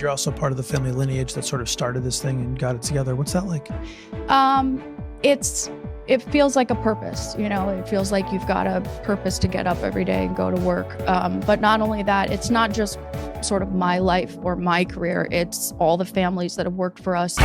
you're also part of the family lineage that sort of started this thing and got it together. What's that like? It feels like a purpose, it feels like you've got a purpose to get up every day and go to work. But not only that, it's not just sort of my life or my career, it's all the families that have worked for us.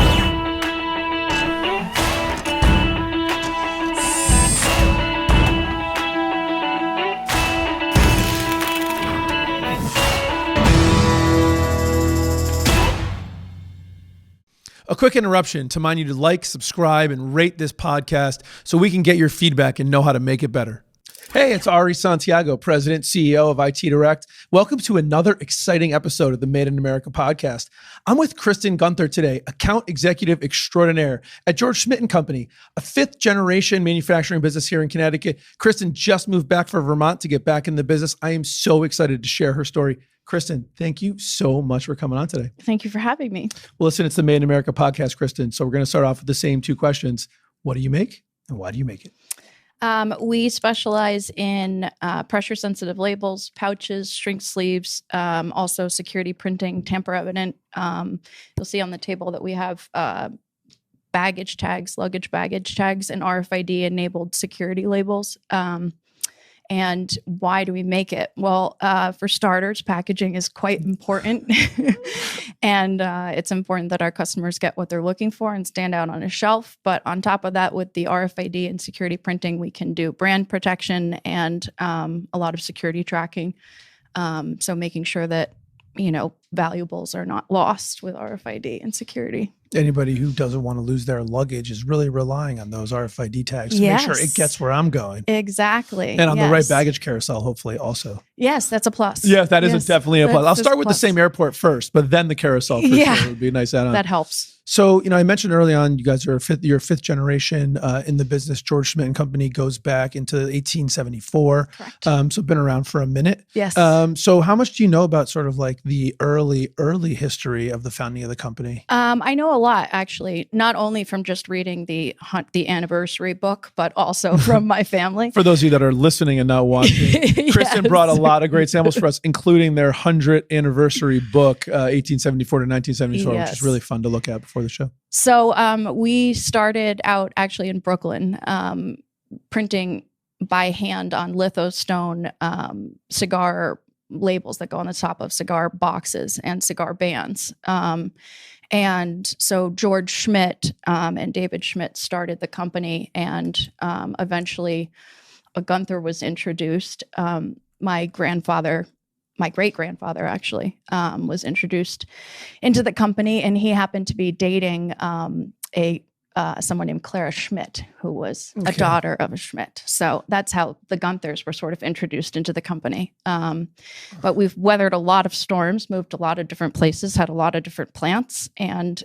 A quick interruption to remind you to like, subscribe, and rate this podcast so we can get your feedback and know how to make it better. Hey, it's Ari Santiago, President, CEO of IT Direct. Welcome to another exciting episode of the Made in America podcast. I'm with Kristen Gunther today, account executive extraordinaire at George Schmitt Co, a fifth generation manufacturing business here in Connecticut. Kristen just moved back from Vermont to get back in the business. I am so excited to share her story. Kristen, thank you so much for coming on today. Thank you for having me. Well, listen, it's the Made in America podcast, Kristen. So we're going to start off with the same two questions. What do you make and why do you make it? We specialize in pressure-sensitive labels, pouches, shrink sleeves, also security printing, tamper-evident. You'll see on the table that we have baggage tags, luggage baggage tags, and RFID-enabled security labels. And why do we make it? Well, for starters, packaging is quite important. And it's important that our customers get what they're looking for and stand out on a shelf. But on top of that, with the RFID and security printing, we can do brand protection and a lot of security tracking. So making sure that, valuables are not lost with RFID and security. Anybody who doesn't want to lose their luggage is really relying on those RFID tags to make sure it gets where I'm going. Exactly. And on the right baggage carousel, hopefully also. Yes, that's a plus. Yeah, that is definitely a plus. I'll start with the same airport first, but then the carousel for sure. It would be a nice add-on. That helps. So, I mentioned early on, you guys are you're fifth generation in the business. George Schmitt Company goes back into 1874. Correct. So been around for a minute. Yes. So how much do you know about sort of like the early history of the founding of the company? I know a lot, actually, not only from just reading the anniversary book, but also from my family. For those of you that are listening and not watching, Kristen brought a lot of great samples for us, including their 100th anniversary book, 1874 to 1974, which is really fun to look at before the show. So we started out actually in Brooklyn, printing by hand on lithostone cigar labels that go on the top of cigar boxes and cigar bands. And so George Schmitt and David Schmitt started the company, and eventually Gunther was introduced. My great-grandfather actually was introduced into the company, and he happened to be dating someone named Clara Schmitt, who was a daughter of a Schmitt. So that's how the Gunthers were sort of introduced into the company. But we've weathered a lot of storms, moved a lot of different places, had a lot of different plants, and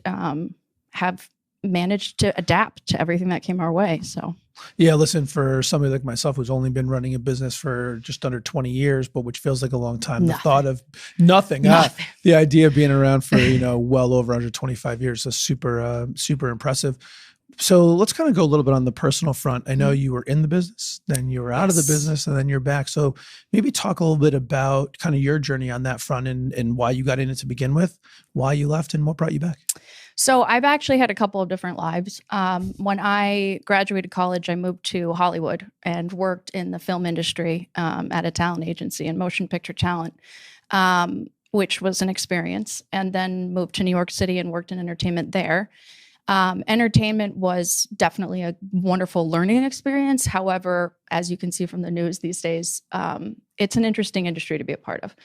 have managed to adapt to everything that came our way. So. Yeah, listen, for somebody like myself who's only been running a business for just under 20 years, but which feels like a long time, the thought of nothing. The idea of being around for, well over 125 years is super, super impressive. So let's kind of go a little bit on the personal front. I know you were in the business, then you were out of the business, and then you're back. So maybe talk a little bit about kind of your journey on that front and why you got in it to begin with, why you left, and what brought you back. So I've actually had a couple of different lives. When I graduated college, I moved to Hollywood and worked in the film industry at a talent agency and motion picture talent, which was an experience, and then moved to New York City and worked in entertainment there. Entertainment was definitely a wonderful learning experience. However, as you can see from the news these days, it's an interesting industry to be a part of.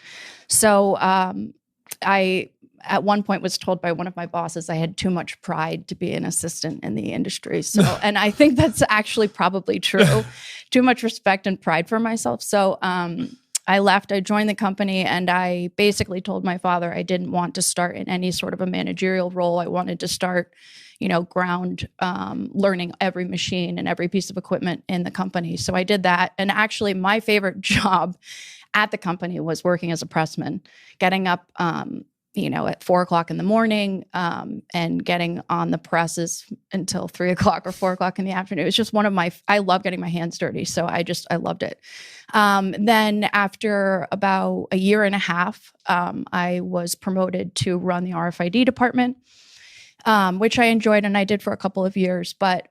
So I at one point was told by one of my bosses I had too much pride to be an assistant in the industry. So, and I think that's actually probably true. Too much respect and pride for myself. So I left, I joined the company, and I basically told my father I didn't want to start in any sort of a managerial role. I wanted to start, ground learning every machine and every piece of equipment in the company. So I did that. And actually my favorite job at the company was working as a pressman, getting up at 4:00 in the morning, and getting on the presses until 3:00 or 4:00 in the afternoon. It was just I love getting my hands dirty. So I loved it. Then after about a year and a half, I was promoted to run the RFID department, which I enjoyed and I did for a couple of years. But,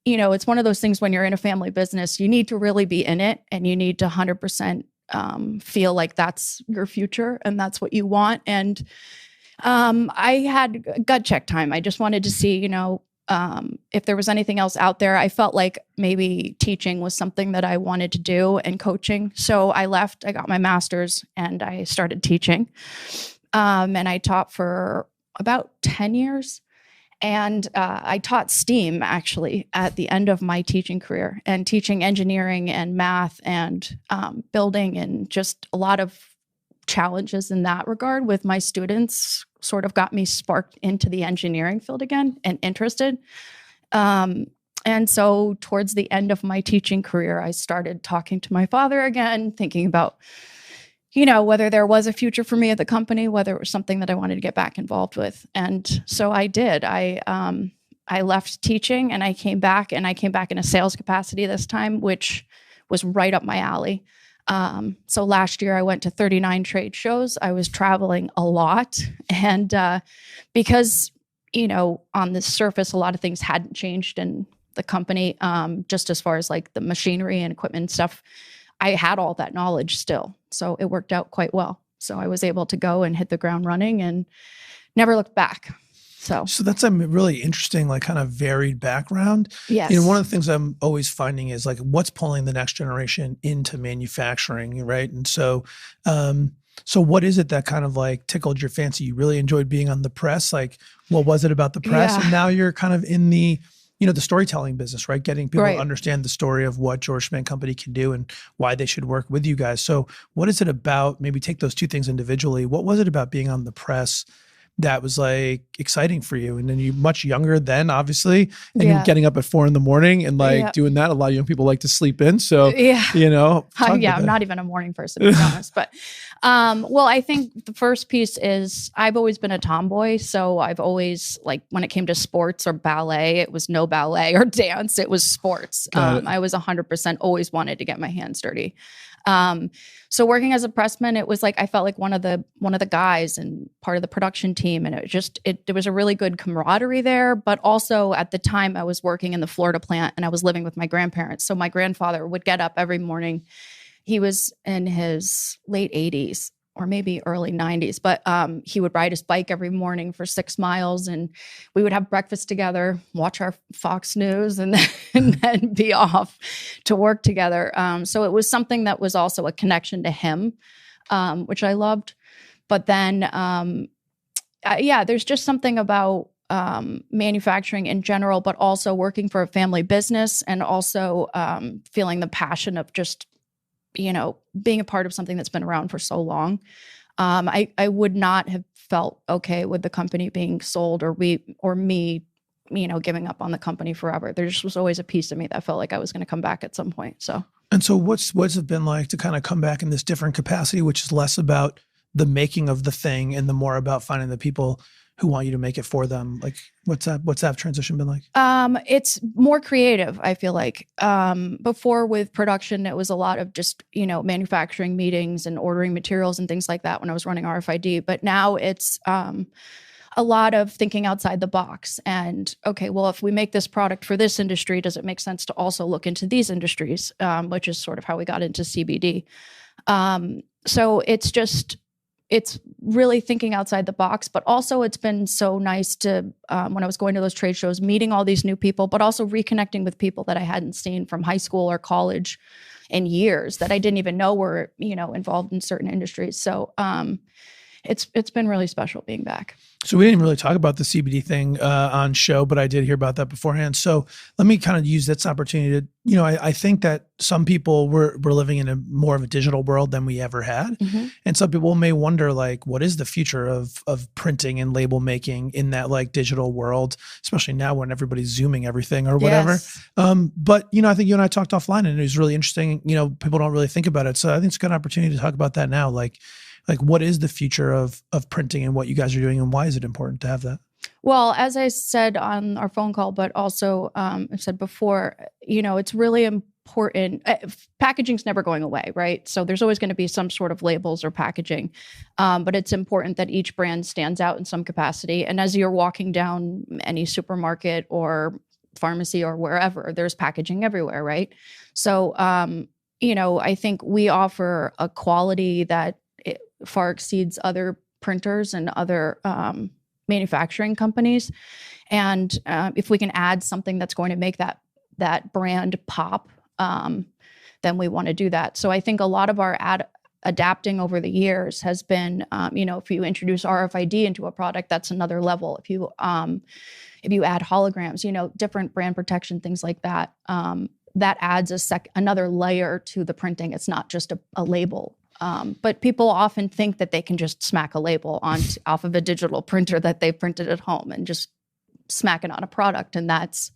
it's one of those things when you're in a family business, you need to really be in it and you need to 100% feel like that's your future and that's what you want. And I had gut check time. I just wanted to see, if there was anything else out there. I felt like maybe teaching was something that I wanted to do and coaching. So I left, I got my master's and I started teaching. And I taught for about 10 years. And I taught STEAM actually at the end of my teaching career, and teaching engineering and math and building, and just a lot of challenges in that regard with my students sort of got me sparked into the engineering field again and interested. And so towards the end of my teaching career, I started talking to my father again, thinking about whether there was a future for me at the company, whether it was something that I wanted to get back involved with. And so I did. I left teaching and I came back in a sales capacity this time, which was right up my alley. So last year I went to 39 trade shows. I was traveling a lot. And because, on the surface, a lot of things hadn't changed in the company, just as far as like the machinery and equipment and stuff, I had all that knowledge still. So it worked out quite well. So I was able to go and hit the ground running and never looked back. So that's a really interesting, like kind of varied background. Yes. One of the things I'm always finding is like what's pulling the next generation into manufacturing, right? And so, so what is it that kind of like tickled your fancy? You really enjoyed being on the press. Like, what was it about the press? Yeah. And now you're kind of in the the storytelling business, right? Getting people Right. to understand the story of what George Schmitt Company can do and why they should work with you guys. So what is it about, maybe take those two things individually. What was it about being on the press that was like exciting for you? And then you're much younger then, obviously, and you're getting up at 4 a.m. and like doing that. A lot of young people like to sleep in. So, I'm not even a morning person, to be honest. But, well, I think the first piece is I've always been a tomboy. So I've always, like, when it came to sports or ballet, it was no ballet or dance. It was sports. I was 100% always wanted to get my hands dirty. So working as a pressman, it was like, I felt like one of the guys and part of the production team. And there was a really good camaraderie there. But also at the time I was working in the Florida plant and I was living with my grandparents. So my grandfather would get up every morning. He was in his late 80s or maybe early 90s, but he would ride his bike every morning for 6 miles and we would have breakfast together, watch our Fox News and then be off to work together. So it was something that was also a connection to him, which I loved. But then, there's just something about manufacturing in general, but also working for a family business and also feeling the passion of just being a part of something that's been around for so long. I would not have felt okay with the company being sold or me, giving up on the company forever. There just was always a piece of me that felt like I was going to come back at some point. So what's it been like to kind of come back in this different capacity, which is less about the making of the thing and the more about finding the people who want you to make it for them? Like, what's that transition been like? It's more creative, I feel like. Before with production, it was a lot of just, manufacturing meetings and ordering materials and things like that when I was running RFID. But now it's a lot of thinking outside the box and, okay, well, if we make this product for this industry, does it make sense to also look into these industries, which is sort of how we got into CBD. So it's really thinking outside the box, but also it's been so nice to, when I was going to those trade shows, meeting all these new people, but also reconnecting with people that I hadn't seen from high school or college in years that I didn't even know were, involved in certain industries. So it's been really special being back. So we didn't really talk about the CBD thing on show, but I did hear about that beforehand. So let me kind of use this opportunity to, I think that some people we're living in a more of a digital world than we ever had. Mm-hmm. And some people may wonder, like, what is the future of printing and label making in that like digital world, especially now when everybody's Zooming everything or whatever. Yes. But, I think you and I talked offline and it was really interesting. People don't really think about it. So I think it's a good opportunity to talk about that now. Like, Like, what is the future of printing and what you guys are doing, and why is it important to have that? Well, as I said on our phone call, but also I said before, it's really important. Packaging's never going away, right? So there's always going to be some sort of labels or packaging, but it's important that each brand stands out in some capacity. And as you're walking down any supermarket or pharmacy or wherever, there's packaging everywhere, right? So, I think we offer a quality that far exceeds other printers and other manufacturing companies. And if we can add something that's going to make that brand pop, then we want to do that. So I think a lot of our adapting over the years has been, if you introduce RFID into a product, that's another level. If you add holograms, different brand protection, things like that, that adds another layer to the printing. It's not just a label. But people often think that they can just smack a label off of a digital printer that they printed at home and just smack it on a product, and that's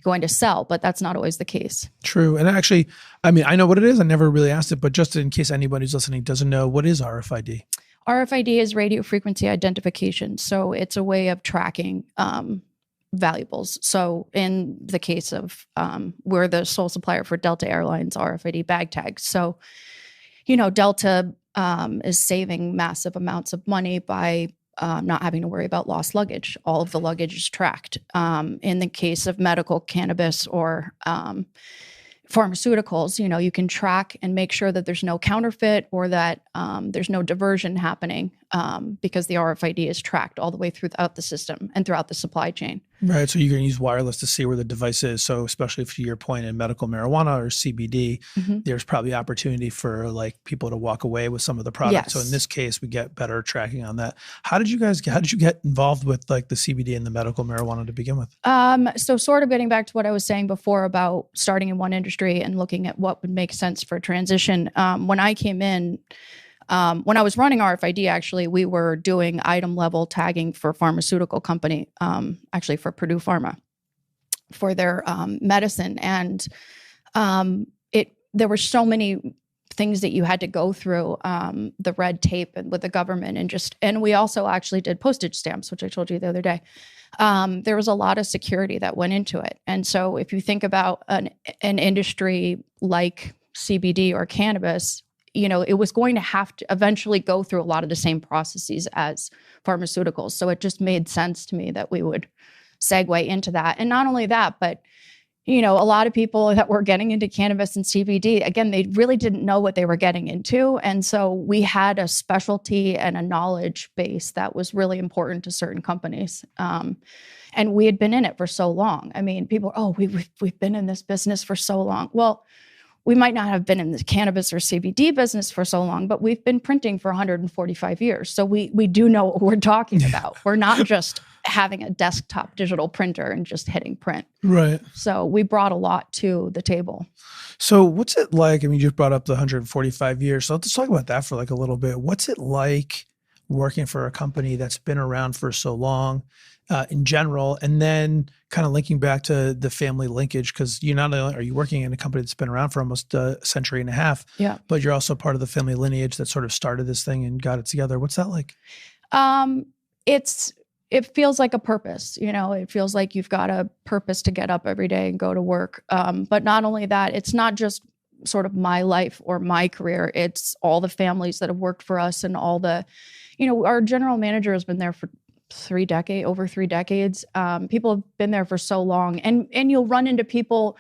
going to sell. But that's not always the case. True. And actually, I know what it is. I never really asked it, but just in case anybody who's listening doesn't know, what is RFID? RFID is radio frequency identification. So it's a way of tracking valuables. So in the case of, we're the sole supplier for Delta Airlines RFID bag tags. So Delta is saving massive amounts of money by not having to worry about lost luggage. All of the luggage is tracked. In the case of medical cannabis or pharmaceuticals, you can track and make sure that there's no counterfeit or that there's no diversion happening because the RFID is tracked all the way throughout the system and throughout the supply chain. Right. So you can use wireless to see where the device is. So especially if, to your point, in medical marijuana or CBD, there's probably opportunity for people to walk away with some of the products. Yes. So in this case, we get better tracking on that. How did you get involved with the CBD and the medical marijuana to begin with? So sort of getting back to what I was saying before about starting in one industry and looking at what would make sense for transition. When I came in, when I was running RFID, actually, we were doing item level tagging for a pharmaceutical company, actually for Purdue Pharma, for their medicine. And there were so many things that you had to go through, the red tape and with the government, and we also actually did postage stamps, which I told you the other day. There was a lot of security that went into it. And so if you think about an industry like CBD or cannabis, it was going to have to eventually go through a lot of the same processes as pharmaceuticals. So it just made sense to me that we would segue into that. And not only that, but, a lot of people that were getting into cannabis and CBD, again, they really didn't know what they were getting into. And so we had a specialty and a knowledge base that was really important to certain companies. And we had been in it for so long. People, we've been in this business for so long. Well, we might not have been in the cannabis or CBD business for so long, but we've been printing for 145 years. So we do know what we're talking about. We're not just having a desktop digital printer and just hitting print. Right. So we brought a lot to the table. So what's it like? You just brought up the 145 years. So let's talk about that for a little bit. What's it like working for a company that's been around for so long? In general, and then kind of linking back to the family linkage, because you not only are you working in a company that's been around for almost a century and a half, but you're also part of the family lineage that sort of started this thing and got it together. What's that like? It feels like a purpose. It feels like you've got a purpose to get up every day and go to work. But not only that, it's not just sort of my life or my career. It's all the families that have worked for us and all the, our general manager has been there for over 3 decades. People have been there for so long, and you'll run into people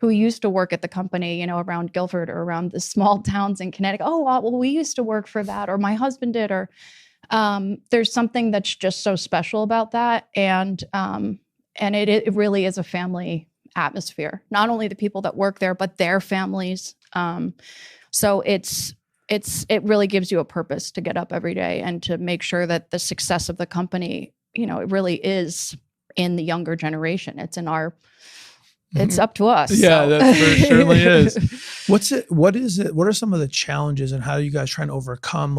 who used to work at the company, around Guilford or around the small towns in Connecticut. Oh, well, we used to work for that, or my husband did, or there's something that's just so special about that, and it really is a family atmosphere. Not only the people that work there, but their families. So it really gives you a purpose to get up every day and to make sure that the success of the company, it really is in the younger generation. It's in it's up to us. Yeah, so. That certainly is. What is it? What are some of the challenges and how are you guys trying to overcome,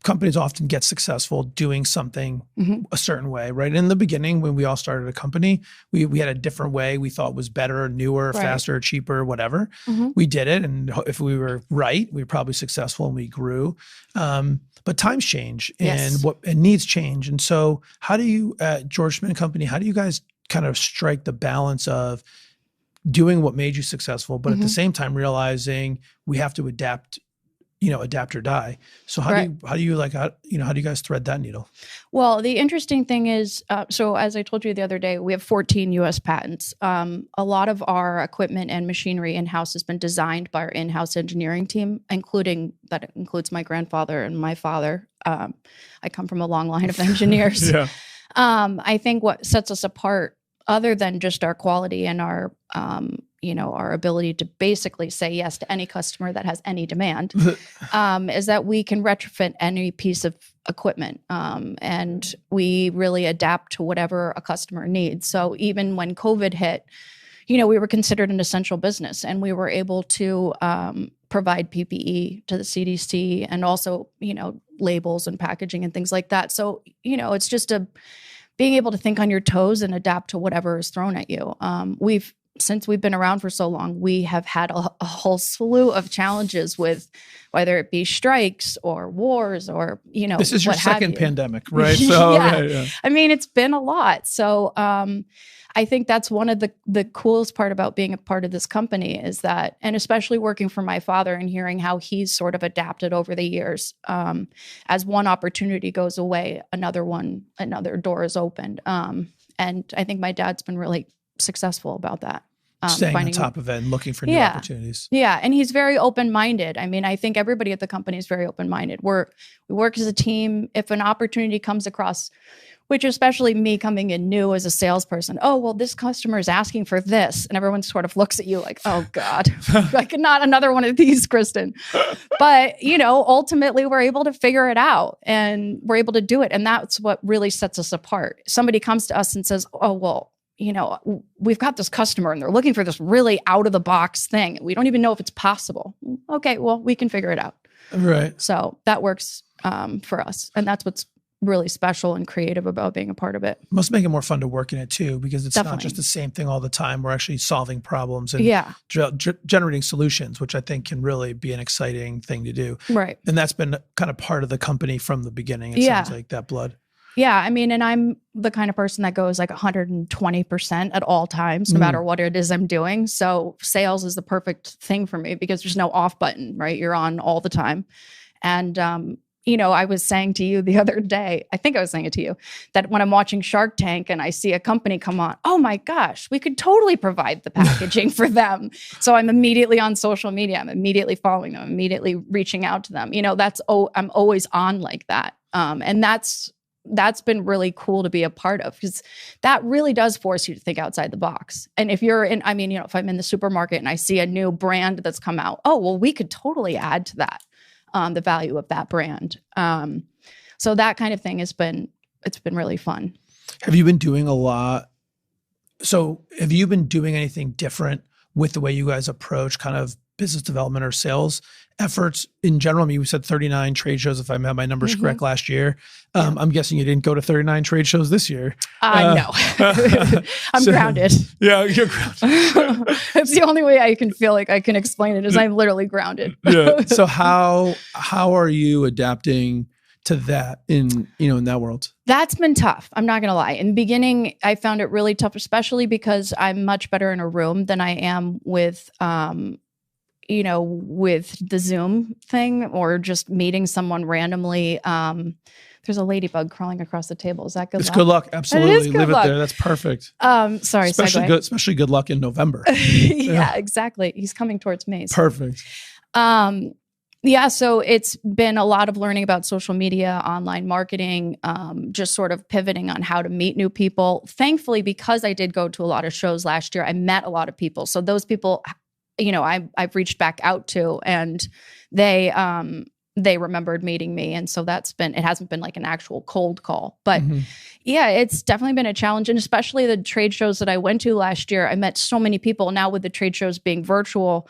companies often get successful doing something a certain way, right? In the beginning, when we all started a company, we had a different way we thought was better, newer, faster, cheaper, whatever. We did it. And if we were right, we were probably successful and we grew. But times change and needs change. And so how do you, at George Schmitt Company, how do you guys kind of strike the balance of doing what made you successful, but at the same time realizing we have to adapt or die. So how do you guys thread that needle? Well, the interesting thing is, so as I told you the other day, we have 14 US patents. A lot of our equipment and machinery in-house has been designed by our in-house engineering team, that includes my grandfather and my father. I come from a long line of engineers. I think what sets us apart, other than just our quality and our ability to basically say yes to any customer that has any demand, is that we can retrofit any piece of equipment. And we really adapt to whatever a customer needs. So even when COVID hit, we were considered an essential business, and we were able to provide PPE to the CDC and also, labels and packaging and things like that. So, it's just being able to think on your toes and adapt to whatever is thrown at you. Since we've been around for so long, we have had a whole slew of challenges with whether it be strikes or wars or, this is your second pandemic, right? So, I mean, it's been a lot. So I think that's one of the coolest part about being a part of this company is that, and especially working for my father and hearing how he's sort of adapted over the years. As one opportunity goes away, another door is opened. And I think my dad's been really successful about that. Staying on top of it and looking for new opportunities. Yeah. And he's very open-minded. I mean, I think everybody at the company is very open-minded. We work as a team. If an opportunity comes across, which especially me coming in new as a salesperson, oh, well, this customer is asking for this. And everyone sort of looks at you like, oh God, like not another one of these, Kristen. But, ultimately we're able to figure it out and we're able to do it. And that's what really sets us apart. Somebody comes to us and says, oh, well, we've got this customer and they're looking for this really out of the box thing. We don't even know if it's possible. Okay, well, we can figure it out. Right. So that works for us. And that's what's really special and creative about being a part of it. Must make it more fun to work in it too, because it's not just the same thing all the time. We're actually solving problems and generating solutions, which I think can really be an exciting thing to do. Right. And that's been kind of part of the company from the beginning. It sounds like that blood. Yeah, I mean, and I'm the kind of person that goes like 120% at all times, no matter what it is I'm doing. So sales is the perfect thing for me because there's no off button, right? You're on all the time. And, I was saying to you the other day, I think I was saying it to you, that when I'm watching Shark Tank and I see a company come on, oh my gosh, we could totally provide the packaging for them. So I'm immediately on social media. I'm immediately following them, immediately reaching out to them. I'm always on like that. And that's been really cool to be a part of because that really does force you to think outside the box. And if you're if I'm in the supermarket and I see a new brand that's come out, oh, well, we could totally add to that, the value of that brand. So that kind of thing it's been really fun. Have you been doing a lot? So have you been doing anything different with the way you guys approach kind of business development or sales efforts in general? I mean, we said 39 trade shows, if I have my numbers correct, last year. I'm guessing you didn't go to 39 trade shows this year. No. I'm grounded. Yeah, you're grounded. It's the only way I can feel like I can explain it is I'm literally grounded. Yeah. So how are you adapting to that in that world? That's been tough. I'm not going to lie. In the beginning, I found it really tough, especially because I'm much better in a room than I am with with the Zoom thing or just meeting someone randomly. There's a ladybug crawling across the table. Is that good luck? It's good luck. Absolutely. It is good Leave luck. it there. That's perfect. Sorry. Especially good luck in November. Yeah, exactly. He's coming towards me. So. Perfect. So it's been a lot of learning about social media, online marketing, just sort of pivoting on how to meet new people. Thankfully, because I did go to a lot of shows last year, I met a lot of people. So those people, I've reached back out to, and they remembered meeting me. And so it hasn't been like an actual cold call, but it's definitely been a challenge. And especially the trade shows that I went to last year, I met so many people. Now with the trade shows being virtual,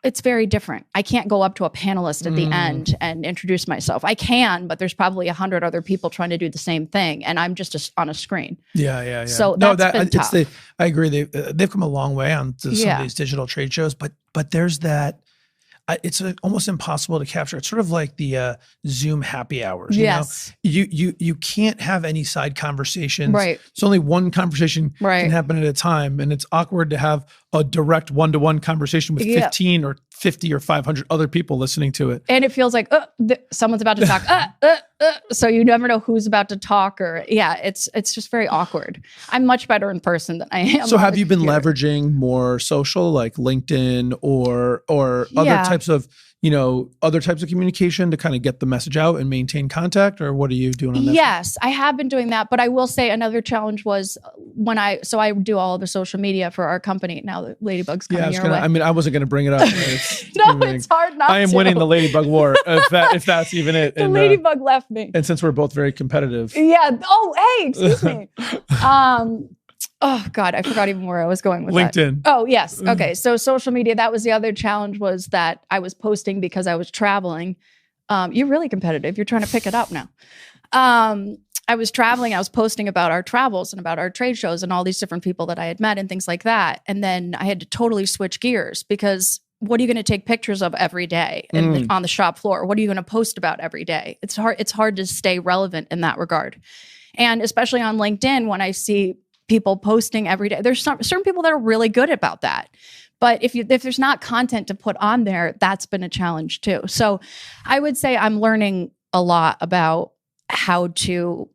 it's very different. I can't go up to a panelist at the end and introduce myself. I can, but there's probably 100 other people trying to do the same thing, and I'm just on a screen. Yeah. So no, that's been tough. I agree. They've come a long way on some of these digital trade shows, but there's that. It's almost impossible to capture. It's sort of like the Zoom happy hours. Yes. You can't have any side conversations. Right. It's only one conversation can happen at a time, and it's awkward to have a direct one-to-one conversation with 15 or 50 or 500 other people listening to it. And it feels like someone's about to talk. So you never know who's about to talk, or it's just very awkward. I'm much better in person than I am. So have you been leveraging more social, like LinkedIn or other types of, other types of communication to kind of get the message out and maintain contact, or what are you doing on that? Yes, I have been doing that, but I will say another challenge was when I do all of the social media for our company. Now the Ladybug's coming your way. I wasn't going to bring it up. It's hard not to. I am winning the Ladybug war, if that's even it. The Ladybug left me. And since we're both very competitive. Yeah. Oh, hey, excuse me. Oh God, I forgot even where I was going with LinkedIn. That. Oh yes. Okay. So social media, that was the other challenge, was that I was posting because I was traveling. You're really competitive. You're trying to pick it up now. I was traveling. I was posting about our travels and about our trade shows and all these different people that I had met and things like that. And then I had to totally switch gears, because what are you going to take pictures of every day on the shop floor? What are you going to post about every day? It's hard to stay relevant in that regard. And especially on LinkedIn, when I see people posting every day, there's certain people that are really good about that. But if there's not content to put on there, that's been a challenge too. So I would say I'm learning a lot about how to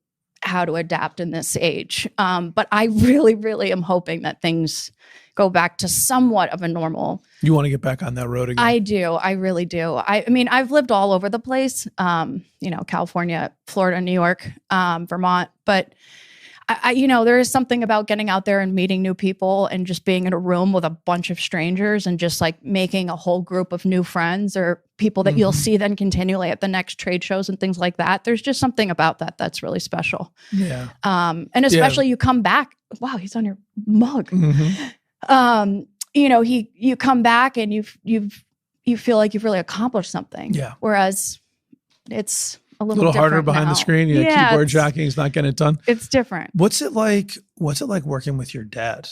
adapt in this age. But I really, really am hoping that things go back to somewhat of a normal. You want to get back on that road again? I do. I really do. I mean, I've lived all over the place, California, Florida, New York, Vermont, but there is something about getting out there and meeting new people and just being in a room with a bunch of strangers and just like making a whole group of new friends or people that you'll see then continually at the next trade shows and things like that. There's just something about that that's really special. Yeah. And especially you come back. Wow, he's on your mug. You come back and you feel like you've really accomplished something. Yeah. Whereas it's a little harder behind now. the screen. Keyboard jockeying is not getting it done. It's different. What's it like working with your dad?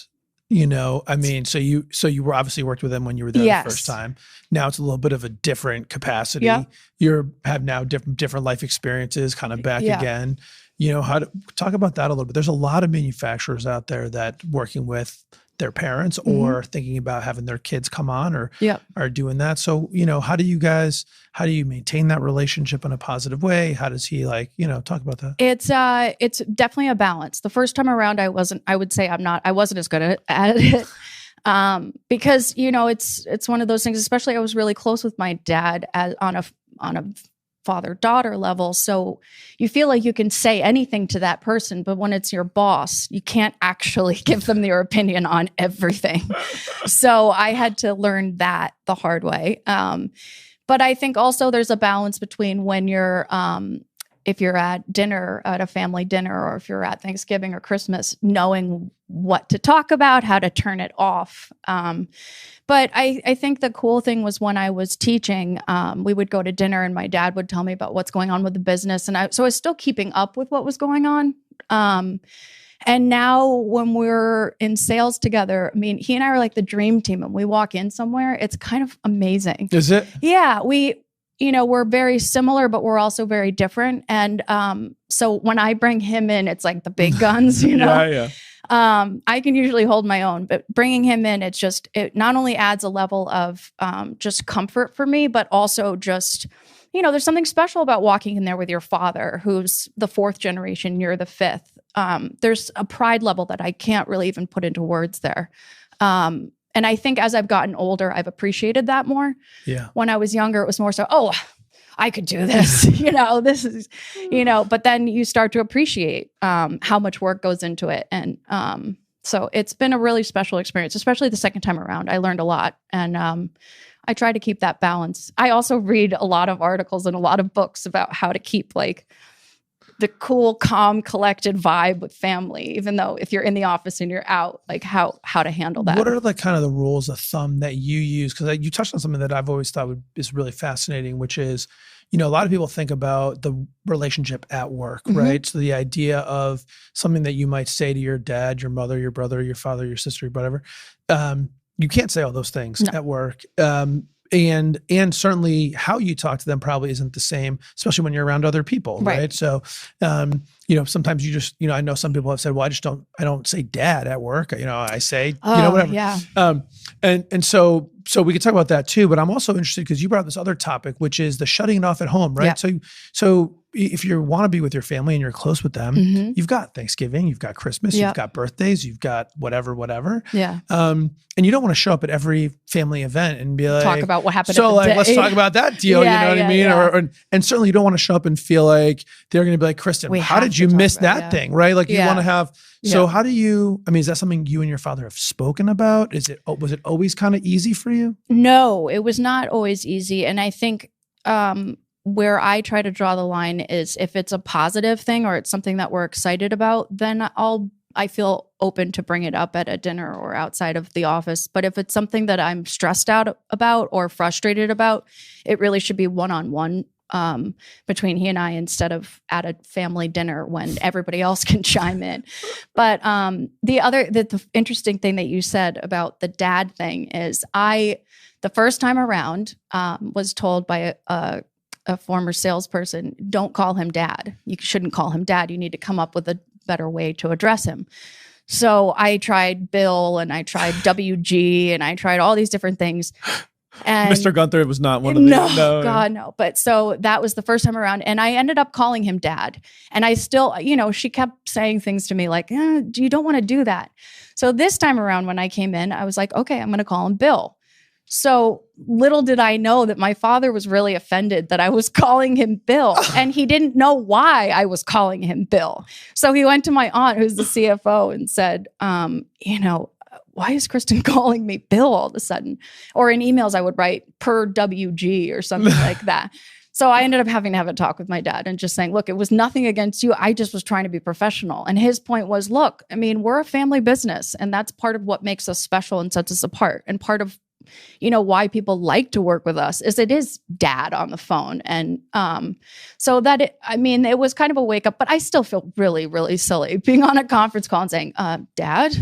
So you were obviously worked with him when you were there the first time. Now it's a little bit of a different capacity. Yeah. You have now different life experiences, kind of back again. How to talk about that a little bit. There's a lot of manufacturers out there that working with their parents or thinking about having their kids come on or are doing that. So, how do you maintain that relationship in a positive way? How does he talk about that? It's definitely a balance. The first time around, I wasn't as good at it. Because, it's one of those things, especially I was really close with my dad on a father-daughter level. So you feel like you can say anything to that person, but when it's your boss, you can't actually give them your opinion on everything. So I had to learn that the hard way. But I think also there's a balance between when you're, if you're at dinner, at a family dinner, or if you're at Thanksgiving or Christmas, knowing what to talk about, how to turn it off. But I think the cool thing was when I was teaching, we would go to dinner and my dad would tell me about what's going on with the business. And so I was still keeping up with what was going on. And now when we're in sales together, I mean, he and I are like the dream team. And we walk in somewhere, it's kind of amazing. Is it? Yeah. We're very similar, but we're also very different. And so when I bring him in, it's like the big guns, Yeah. I can usually hold my own, but bringing him in, it not only adds a level of just comfort for me, but also just, there's something special about walking in there with your father, who's the fourth generation, you're the fifth. There's a pride level that I can't really even put into words there. And I think as I've gotten older, I've appreciated that more. Yeah. When I was younger, it was more so, I could do this, this is, but then you start to appreciate how much work goes into it. And so it's been a really special experience, especially the second time around. I learned a lot. And I try to keep that balance. I also read a lot of articles and a lot of books about how to keep the cool, calm, collected vibe with family, even though if you're in the office and you're out, like how to handle that. What are the kind of the rules of thumb that you use? Because you touched on something that I've always thought is really fascinating, which is, a lot of people think about the relationship at work, right? So the idea of something that you might say to your dad, your mother, your brother, your father, your sister, whatever, you can't say all those things at work. And certainly how you talk to them probably isn't the same, especially when you're around other people, right? So, sometimes you just, I know some people have said, well, I don't say dad at work. I say, whatever. Yeah. And so we could talk about that too, but I'm also interested because you brought up this other topic, which is the shutting it off at home, right? Yeah. So if you want to be with your family and you're close with them, you've got Thanksgiving, you've got Christmas, you've got birthdays, you've got whatever. Yeah. And you don't want to show up at every family event and be like, talk about what happened. So let's talk about that deal. You know what I mean? Yeah. And certainly you don't want to show up and feel like they're going to be like, Kristen, how did you miss that thing? Right? Like you want to have, so how do you, is that something you and your father have spoken about? Was it always kind of easy for you? No, it was not always easy. And I think, where I try to draw the line is if it's a positive thing or it's something that we're excited about, then I feel open to bring it up at a dinner or outside of the office. But if it's something that I'm stressed out about or frustrated about, it really should be one-on-one between he and I instead of at a family dinner when everybody else can chime in. But the interesting thing that you said about the dad thing is the first time around was told by a former salesperson, don't call him dad. You shouldn't call him dad. You need to come up with a better way to address him. So I tried Bill and I tried WG and I tried all these different things. And Mr. Gunther was not one of these. No, God, no. But so that was the first time around. And I ended up calling him dad. And I still, she kept saying things to me like, you don't want to do that. So this time around when I came in, I was like, okay, I'm going to call him Bill. So little did I know that my father was really offended that I was calling him Bill, and he didn't know why I was calling him Bill. So he went to my aunt, who's the CFO, and said, why is Kristen calling me Bill all of a sudden? Or in emails I would write per WG or something like that. So I ended up having to have a talk with my dad and just saying, look, it was nothing against you. I just was trying to be professional. And his point was, look, we're a family business, and that's part of what makes us special and sets us apart. And part of why people like to work with us is it is dad on the phone. And so that, it was kind of a wake up, but I still feel really, really silly being on a conference call and saying, dad,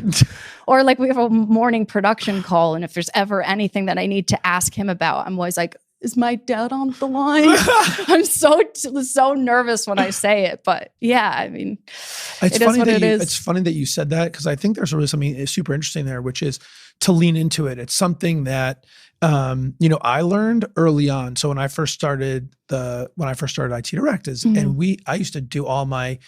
or like we have a morning production call. And if there's ever anything that I need to ask him about, I'm always like, is my dad on the line? I'm so nervous when I say it, but yeah, it's funny that it's funny that you said that, because I think there's really something super interesting there, which is to lean into it. It's something that I learned early on. So when I first started IT Direct, I used to do all my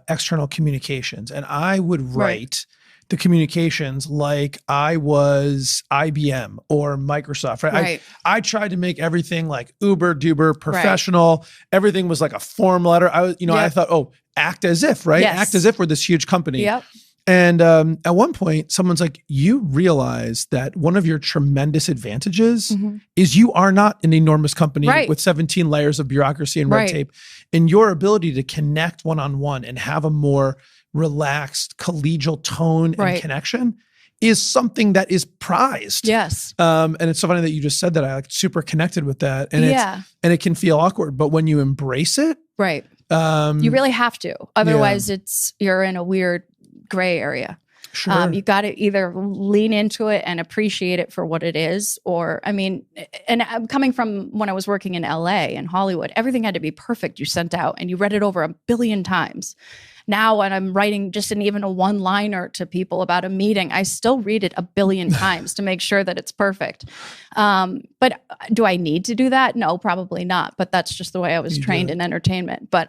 external communications, and I would write the communications like I was IBM or Microsoft, right? I tried to make everything like uber duper professional. Everything was like a form letter. I thought, act as if, right? Yes. Act as if we're this huge company. Yep. And at one point, someone's like, you realize that one of your tremendous advantages is you are not an enormous company with 17 layers of bureaucracy and red tape. And your ability to connect one-on-one and have a more relaxed, collegial tone and connection is something that is prized. Yes. And it's so funny that you just said that. I super connected with that. And it can feel awkward, but when you embrace it, you really have to. Otherwise you're in a weird gray area. Sure. You got to either lean into it and appreciate it for what it is, or, and I'm coming from when I was working in LA and Hollywood, everything had to be perfect. You sent out and you read it over 1 billion times. Now, when I'm writing just even a one-liner to people about a meeting, I still read it 1 billion times to make sure that it's perfect. But do I need to do that? No, probably not. But that's just the way I was trained in entertainment. But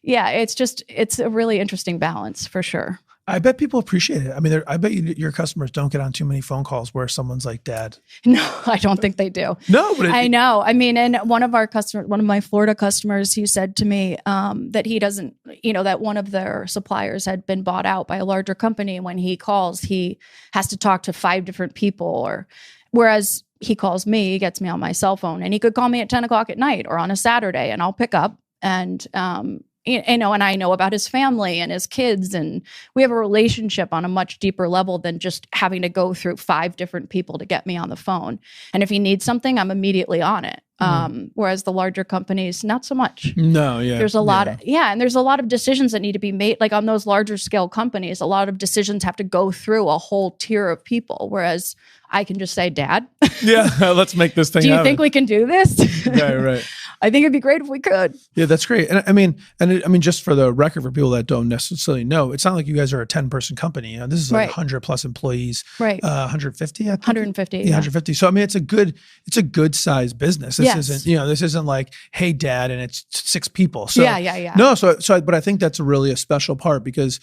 it's a really interesting balance for sure. I bet people appreciate it. I bet your customers don't get on too many phone calls where someone's like, dad. No, I don't think they do. No, but I know. And one of my Florida customers, he said to me that he doesn't, that one of their suppliers had been bought out by a larger company. And when he calls, he has to talk to 5 different people, whereas he calls me, he gets me on my cell phone, and he could call me at 10 o'clock at night or on a Saturday, and I'll pick up. And and I know about his family and his kids, and we have a relationship on a much deeper level than just having to go through 5 different people to get me on the phone. And if he needs something, I'm immediately on it. Whereas the larger companies, not so much. No, yeah. There's a lot of, and there's a lot of decisions that need to be made. Like on those larger scale companies, a lot of decisions have to go through a whole tier of people. Whereas I can just say, Dad, let's make this thing do you happen. think we can do this? Right. I think it'd be great if we could. Yeah, that's great. And I mean, just for the record, for people that don't necessarily know, it's not like you guys are a 10-person company. This is like 100 plus employees, right? 150, I think. 150. Yeah, 150. So I mean, it's a good sized business. This isn't like, hey, Dad, and it's 6 people. So yeah. No, but I think that's really a special part because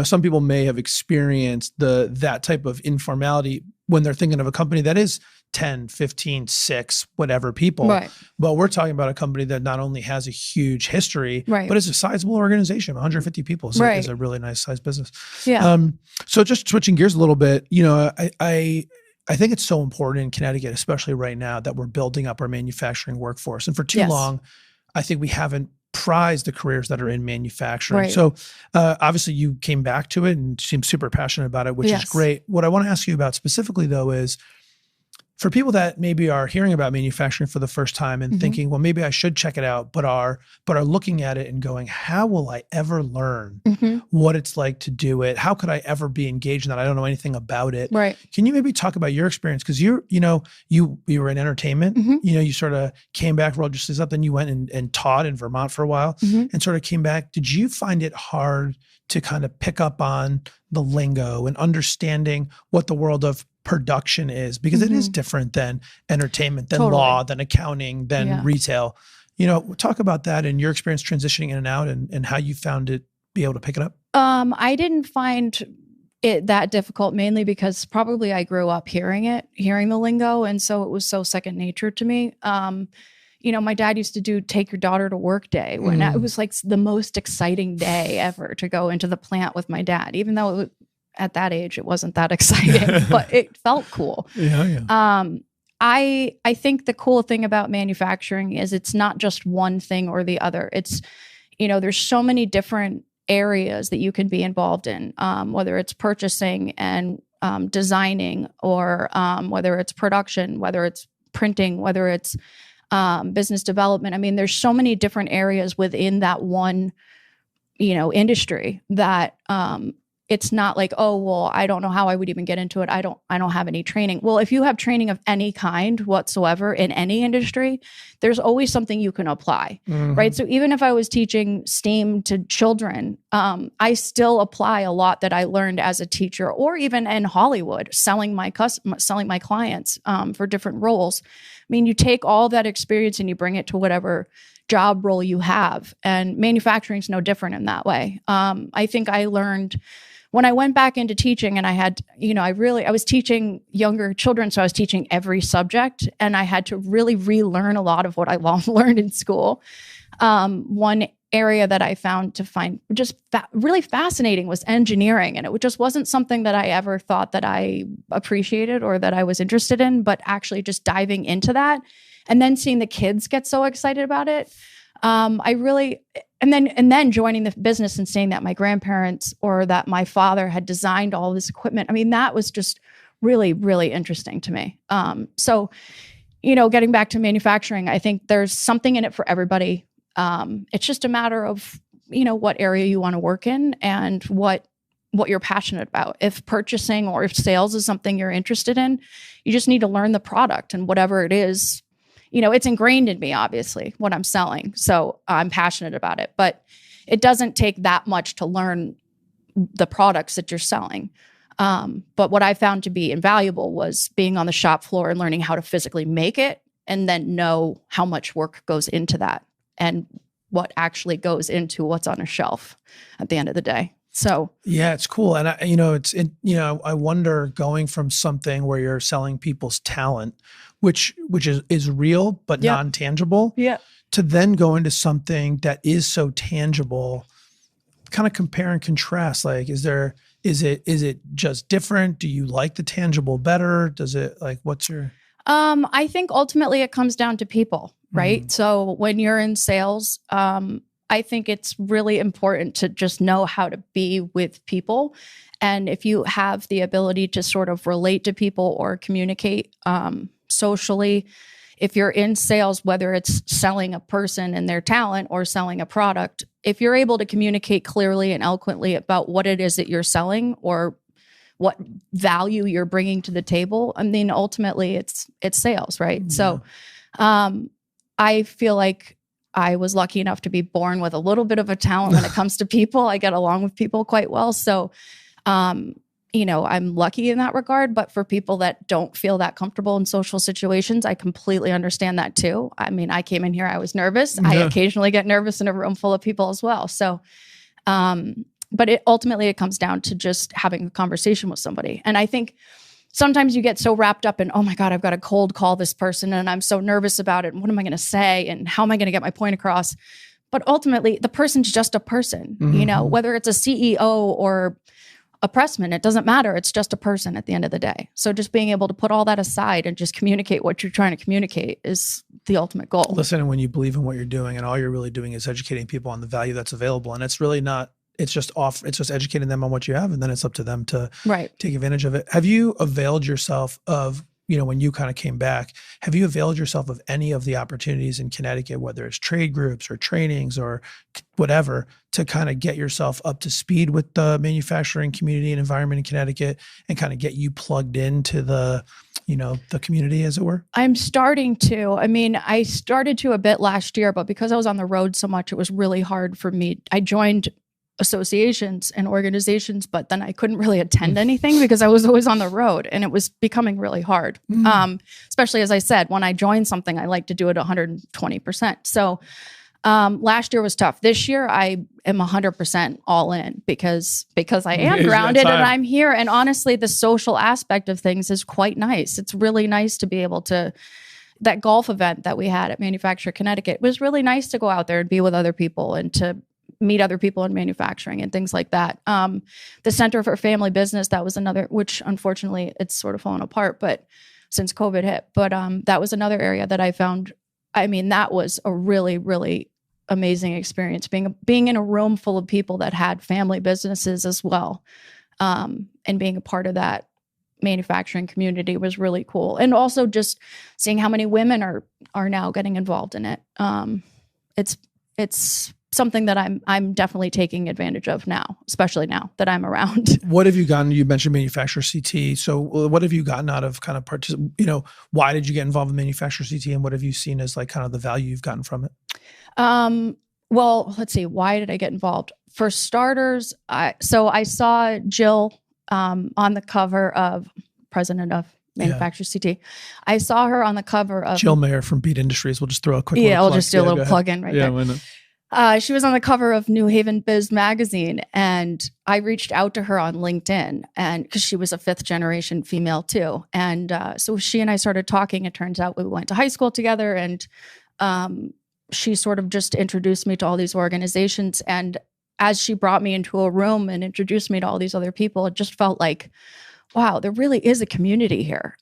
some people may have experienced that type of informality when they're thinking of a company that is 10, 15, 6, whatever people. Right. But we're talking about a company that not only has a huge history, right. but is a sizable organization. 150 people is a really nice sized business. Yeah. So just switching gears a little bit, I think it's so important in Connecticut, especially right now, that we're building up our manufacturing workforce. And for too long, I think we haven't prized the careers that are in manufacturing. Right. So obviously you came back to it and seem super passionate about it, which is great. What I want to ask you about specifically though is, for people that maybe are hearing about manufacturing for the first time and thinking, well, maybe I should check it out, but are looking at it and going, how will I ever learn what it's like to do it? How could I ever be engaged in that? I don't know anything about it. Right. Can you maybe talk about your experience? Because you were in entertainment, you sort of came back, rolled your sleeves up, then you went and taught in Vermont for a while and sort of came back. Did you find it hard to kind of pick up on the lingo and understanding what the world of production is, because it is different than entertainment, than law, than accounting, than retail. Talk about that and your experience transitioning in and out and how you found it, be able to pick it up. I didn't find it that difficult, mainly because probably I grew up hearing the lingo. And so it was so second nature to me. My dad used to do take your daughter to work day when it was like the most exciting day ever to go into the plant with my dad, even though at that age, it wasn't that exciting, but it felt cool. I think the cool thing about manufacturing is it's not just one thing or the other. It's, there's so many different areas that you can be involved in, whether it's purchasing and designing, or whether it's production, whether it's printing, whether it's business development. I mean, there's so many different areas within that one, industry that it's not like, oh, well, I don't know how I would even get into it. I don't have any training. Well, if you have training of any kind whatsoever in any industry, there's always something you can apply, right? So even if I was teaching STEAM to children, I still apply a lot that I learned as a teacher, or even in Hollywood, selling my clients for different roles. I mean, you take all that experience and you bring it to whatever job role you have, and manufacturing is no different in that way. I think I learned when I went back into teaching, and I had, I was teaching younger children, so I was teaching every subject, and I had to really relearn a lot of what I learned in school. One area that I found just really fascinating was engineering, and it just wasn't something that I ever thought that I appreciated or that I was interested in, but actually just diving into that and then seeing the kids get so excited about it. And then joining the business and seeing that my grandparents or that my father had designed all this equipment. I mean, that was just really, really interesting to me. So, getting back to manufacturing, I think there's something in it for everybody. It's just a matter of, what area you want to work in and what you're passionate about. If purchasing or if sales is something you're interested in, you just need to learn the product, and whatever it is, it's ingrained in me, obviously, what I'm selling. So I'm passionate about it, but it doesn't take that much to learn the products that you're selling. But what I found to be invaluable was being on the shop floor and learning how to physically make it, and then know how much work goes into that and what actually goes into what's on a shelf at the end of the day. So yeah, it's cool. And I wonder, going from something where you're selling people's talent, which is real, but non-tangible, to then go into something that is so tangible, kind of compare and contrast. Like, is it just different? Do you like the tangible better? Does it, like, what's your? I think ultimately it comes down to people, right? So when you're in sales, I think it's really important to just know how to be with people. And if you have the ability to sort of relate to people or communicate socially, if you're in sales, whether it's selling a person and their talent or selling a product, if you're able to communicate clearly and eloquently about what it is that you're selling or what value you're bringing to the table, I mean, ultimately it's sales, right? Yeah. So I feel like I was lucky enough to be born with a little bit of a talent when it comes to people. I get along with people quite well. So, I'm lucky in that regard, but for people that don't feel that comfortable in social situations, I completely understand that too. I mean, I came in here, I was nervous. Yeah. I occasionally get nervous in a room full of people as well. So, but ultimately it comes down to just having a conversation with somebody. And I think sometimes you get so wrapped up in, oh my God, I've got to cold call this person and I'm so nervous about it. And what am I going to say? And how am I going to get my point across? But ultimately the person's just a person, whether it's a CEO or a pressman, it doesn't matter. It's just a person at the end of the day. So just being able to put all that aside and just communicate what you're trying to communicate is the ultimate goal. Listen, and when you believe in what you're doing and all you're really doing is educating people on the value that's available, and it's really not, it's just educating them on what you have, and then it's up to them to take advantage of it. Have you availed yourself of, when you kind of came back, have you availed yourself of any of the opportunities in Connecticut, whether it's trade groups or trainings or whatever, to kind of get yourself up to speed with the manufacturing community and environment in Connecticut and kind of get you plugged into the community, as it were? I'm starting to. I mean, I started to a bit last year, but because I was on the road so much, it was really hard for me. I joined associations and organizations, but then I couldn't really attend anything because I was always on the road and it was becoming really hard. Especially as I said, when I join something, I like to do it 120%. So last year was tough. This year I am 100% all in because I am grounded and I'm here. And honestly, the social aspect of things is quite nice. It's really nice to be able to, that golf event that we had at Manufacture Connecticut, it was really nice to go out there and be with other people and to meet other people in manufacturing and things like that. The Center for Family Business, that was another, which unfortunately it's sort of fallen apart, but since COVID hit, but that was another area that I found, I mean, that was a really, really amazing experience, being in a room full of people that had family businesses as well. And being a part of that manufacturing community was really cool. And also just seeing how many women are now getting involved in it. It's something that I'm definitely taking advantage of now, especially now that I'm around. What have you gotten? You mentioned Manufacturer CT. So what have you gotten out of kind of why did you get involved with Manufacturer CT, and what have you seen as like kind of the value you've gotten from it? Well, let's see. Why did I get involved? For starters, I saw Jill on the cover of President of Manufacturer CT. I saw her on the cover of Jill Mayer from Beat Industries. We'll just throw a quick I'll just do a little plug in right there. Why not? She was on the cover of New Haven Biz magazine, and I reached out to her on LinkedIn, and because she was a 5th generation female too. And so she and I started talking. It turns out we went to high school together, and she sort of just introduced me to all these organizations. And as she brought me into a room and introduced me to all these other people, it just felt like, wow, there really is a community here.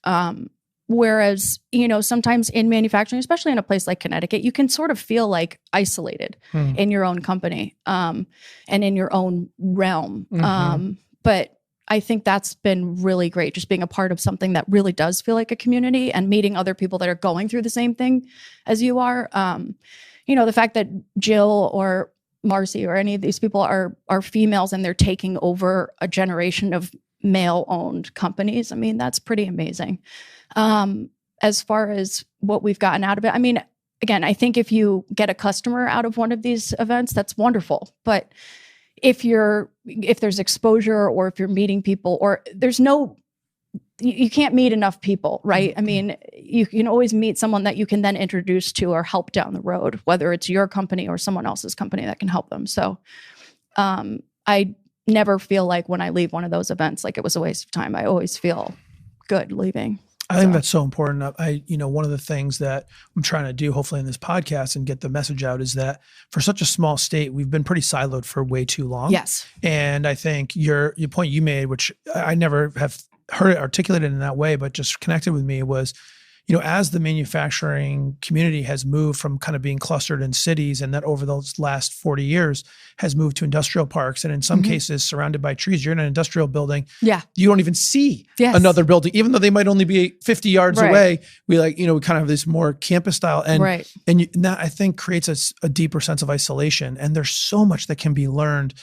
Whereas, sometimes in manufacturing, especially in a place like Connecticut, you can sort of feel like isolated in your own company and in your own realm. But I think that's been really great, just being a part of something that really does feel like a community and meeting other people that are going through the same thing as you are. The fact that Jill or Marcy or any of these people are females and they're taking over a generation of male-owned companies. I mean, that's pretty amazing. As far as what we've gotten out of it, I mean, again, I think if you get a customer out of one of these events, that's wonderful. But if there's exposure, or if you're meeting people, or you can't meet enough people, right? I mean, you can always meet someone that you can then introduce to or help down the road, whether it's your company or someone else's company that can help them. So, I never feel like when I leave one of those events, like it was a waste of time. I always feel good leaving. I think that's so important. One of the things that I'm trying to do, hopefully in this podcast and get the message out, is that for such a small state, we've been pretty siloed for way too long. Yes. And I think your point you made, which I never have heard it articulated in that way, but just connected with me, was, as the manufacturing community has moved from kind of being clustered in cities, and that over those last 40 years has moved to industrial parks, and in some cases surrounded by trees. You're in an industrial building. Yeah. You don't even see another building, even though they might only be 50 yards away. We we kind of have this more campus style, and that I think creates a deeper sense of isolation. And there's so much that can be learned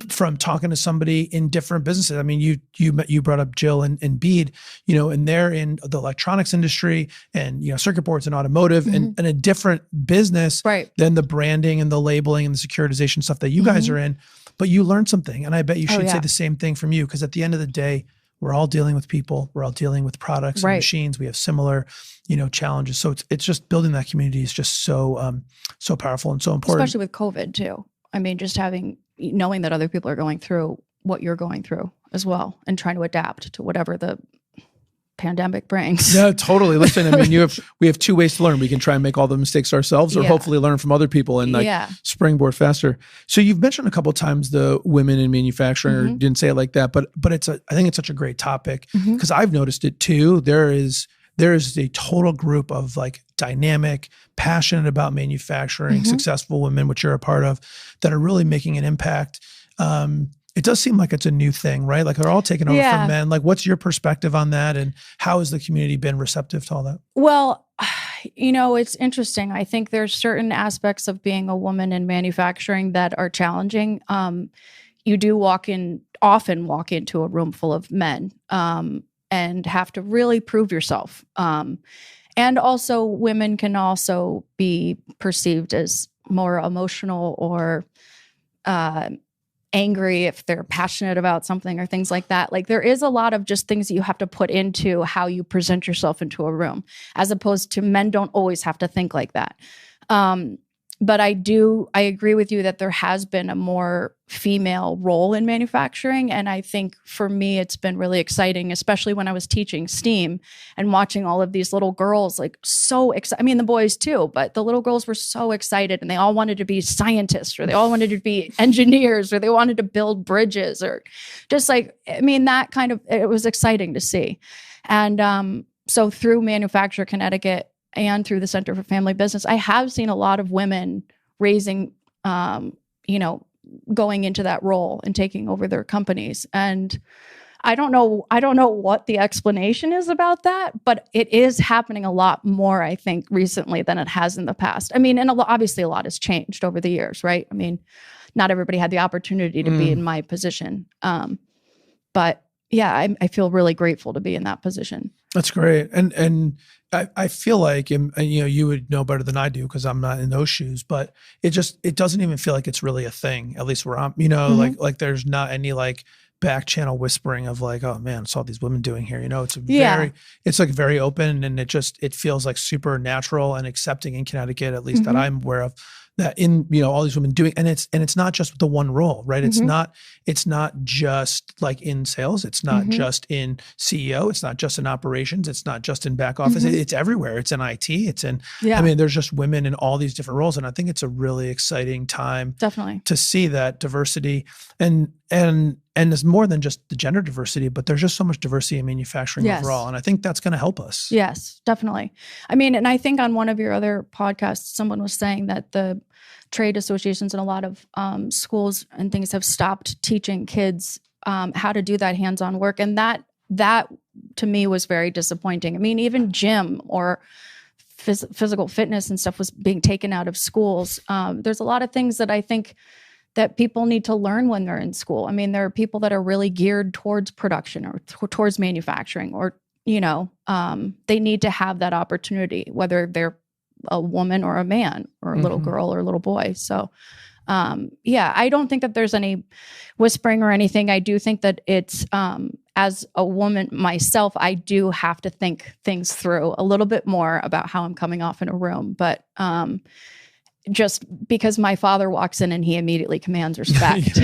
from talking to somebody in different businesses. I mean, you brought up Jill and Bede, and they're in the electronics industry and, circuit boards and automotive and a different business than the branding and the labeling and the securitization stuff that you guys are in. But you learned something. And I bet you should say the same thing from you, because at the end of the day, we're all dealing with people. We're all dealing with products and machines. We have similar, challenges. So it's just building that community is just so powerful and so important. Especially with COVID too. I mean, just knowing that other people are going through what you're going through as well, and trying to adapt to whatever the pandemic brings. Yeah, totally. Listen, I mean, we have two ways to learn. We can try and make all the mistakes ourselves, or hopefully learn from other people and springboard faster. So you've mentioned a couple of times the women in manufacturing, or didn't say it like that, but I think it's such a great topic, because I've noticed it too. There is a total group of dynamic, passionate about manufacturing, successful women, which you're a part of, that are really making an impact. It does seem like it's a new thing, right? Like they're all taken over from men. Like, what's your perspective on that, and how has the community been receptive to all that? Well, it's interesting. I think there's certain aspects of being a woman in manufacturing that are challenging. You do often walk into a room full of men, and have to really prove yourself. And also women can also be perceived as more emotional or angry if they're passionate about something or things like that. Like, there is a lot of just things that you have to put into how you present yourself into a room, as opposed to men don't always have to think like that. But I agree with you that there has been a more female role in manufacturing. And I think for me, it's been really exciting, especially when I was teaching STEAM and watching all of these little girls, so excited. I mean, the boys too, but the little girls were so excited, and they all wanted to be scientists, or they all wanted to be engineers, or they wanted to build bridges, or just that kind of, it was exciting to see. And so through Manufacture Connecticut and through the Center for Family Business, I have seen a lot of women raising, going into that role and taking over their companies. And I don't know what the explanation is about that, but it is happening a lot more, I think, recently than it has in the past. I mean, and obviously a lot has changed over the years, right? I mean, not everybody had the opportunity to be in my position. But yeah, I feel really grateful to be in that position. That's great. And I feel like, and you would know better than I do, because I'm not in those shoes, but it doesn't even feel like it's really a thing, at least where I'm, like there's not any back channel whispering of oh man, what's all these women doing here? It's it's very open, and it feels like super natural and accepting in Connecticut, at least that I'm aware of, that in, all these women doing, and it's not just the one role, right? It's not just in sales. It's not just in CEO. It's not just in operations. It's not just in back office. It's everywhere. It's in IT. It's in, I mean, there's just women in all these different roles. And I think it's a really exciting time definitely to see that diversity, and it's more than just the gender diversity, but there's just so much diversity in manufacturing overall. And I think that's going to help us. Yes, definitely. I mean, and I think on one of your other podcasts, someone was saying that the trade associations and a lot of schools and things have stopped teaching kids how to do that hands-on work. And that to me was very disappointing. I mean, even gym or physical fitness and stuff was being taken out of schools. There's a lot of things that I think that people need to learn when they're in school. I mean, there are people that are really geared towards production or towards manufacturing, or, they need to have that opportunity, whether they're a woman or a man or a little girl or a little boy. So, I don't think that there's any whispering or anything. I do think that it's, as a woman myself, I do have to think things through a little bit more about how I'm coming off in a room. But, just because my father walks in and he immediately commands respect,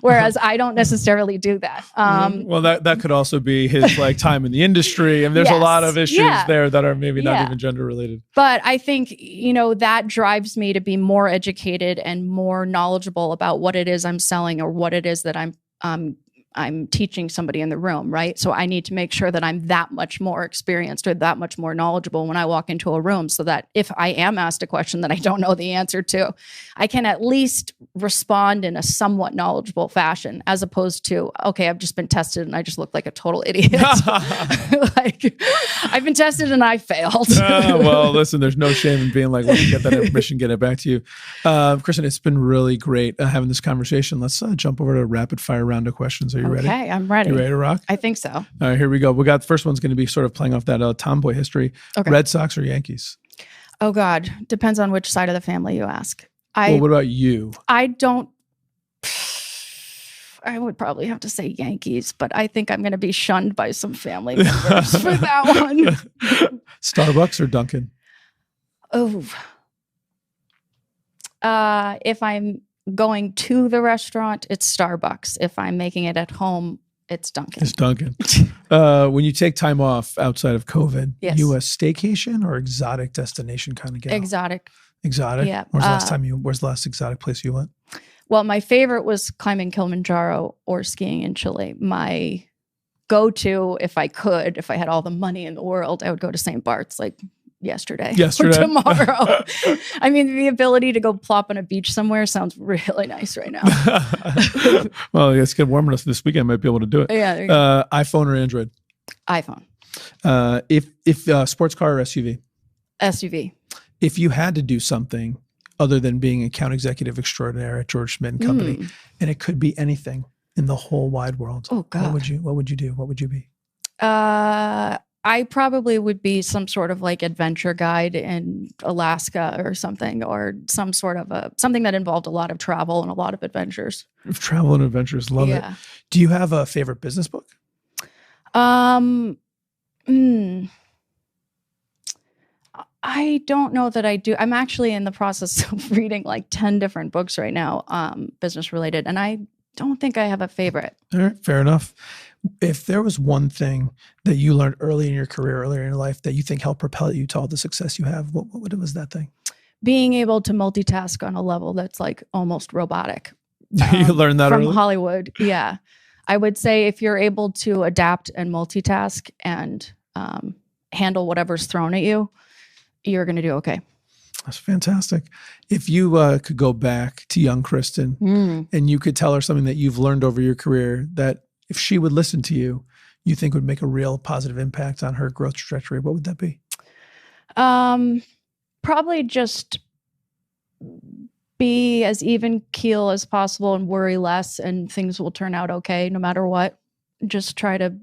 whereas I don't necessarily do that. Well, that could also be his time in the industry, and there's a lot of issues there that are maybe not even gender related. But I think that drives me to be more educated and more knowledgeable about what it is I'm selling, or what it is that I'm I'm teaching somebody in the room, right? So I need to make sure that I'm that much more experienced or that much more knowledgeable when I walk into a room, so that if I am asked a question that I don't know the answer to, I can at least respond in a somewhat knowledgeable fashion, as opposed to, okay, I've just been tested and I just look like a total idiot. Like, I've been tested and I failed. Well, listen, there's no shame in being like, let me get that information, get it back to you. Kristen, it's been really great having this conversation. Let's jump over to a rapid fire round of questions. Are you ready? Okay, I'm ready. You ready to rock? I think so. All right, here we go. The first one's going to be sort of playing off that tomboy history. Okay. Red Sox or Yankees? Oh God, depends on which side of the family you ask. Well, what about you? I would probably have to say Yankees, but I think I'm going to be shunned by some family members for that one. Starbucks or Dunkin'? Oh. If I'm going to the restaurant, it's Starbucks. If I'm making it at home, it's Dunkin'. It's Dunkin'. When you take time off outside of COVID, yes. You a staycation or exotic destination kind of gal? Exotic. Exotic? Yeah. Where's the last exotic place you went? Well, my favorite was climbing Kilimanjaro or skiing in Chile. My go-to, if I had all the money in the world, I would go to St. Bart's like yesterday. Or tomorrow. I mean, the ability to go plop on a beach somewhere sounds really nice right now. Well, it's getting warm enough this weekend. I might be able to do it. Yeah. There you go. iPhone or Android? iPhone. If sports car or SUV? SUV. If you had to do something other than being account executive extraordinaire at George Schmitt Co, and it could be anything in the whole wide world, oh God, what would you do? What would you be? I probably would be some sort of like adventure guide in Alaska or something, or some sort of something that involved a lot of travel and a lot of adventures. Travel and adventures, love it. Do you have a favorite business book? I don't know that I do. I'm actually in the process of reading like 10 different books right now, business related, and I don't think I have a favorite. All right, fair enough. If there was one thing that you learned early in your career, earlier in your life, that you think helped propel you to all the success you have, what was that thing? Being able to multitask on a level that's like almost robotic. You learned that from early? Hollywood. Yeah. I would say if you're able to adapt and multitask and handle whatever's thrown at you, you're going to do okay. That's fantastic. If you could go back to young Kristen and you could tell her something that you've learned over your career that if she would listen to you, you think would make a real positive impact on her growth trajectory, what would that be? Probably just be as even keel as possible and worry less, and things will turn out okay no matter what. Just try to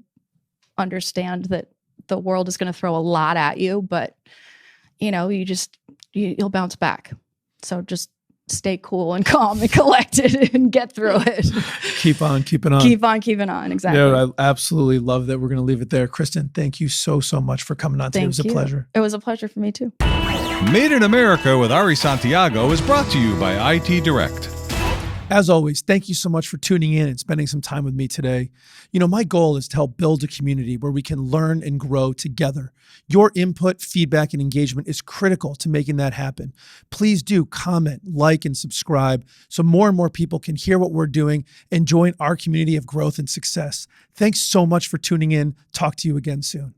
understand that the world is going to throw a lot at you, but you'll bounce back. So just stay cool and calm and collected and get through it. Keep on keeping on. Keep on keeping on. Exactly. I absolutely love that. We're going to leave it there. Kristen, thank you so much for coming on today. It was a pleasure. It was a pleasure for me too. Made in America with Ari Santiago is brought to you by IT Direct. As always, thank you so much for tuning in and spending some time with me today. My goal is to help build a community where we can learn and grow together. Your input, feedback, and engagement is critical to making that happen. Please do comment, like, and subscribe so more and more people can hear what we're doing and join our community of growth and success. Thanks so much for tuning in. Talk to you again soon.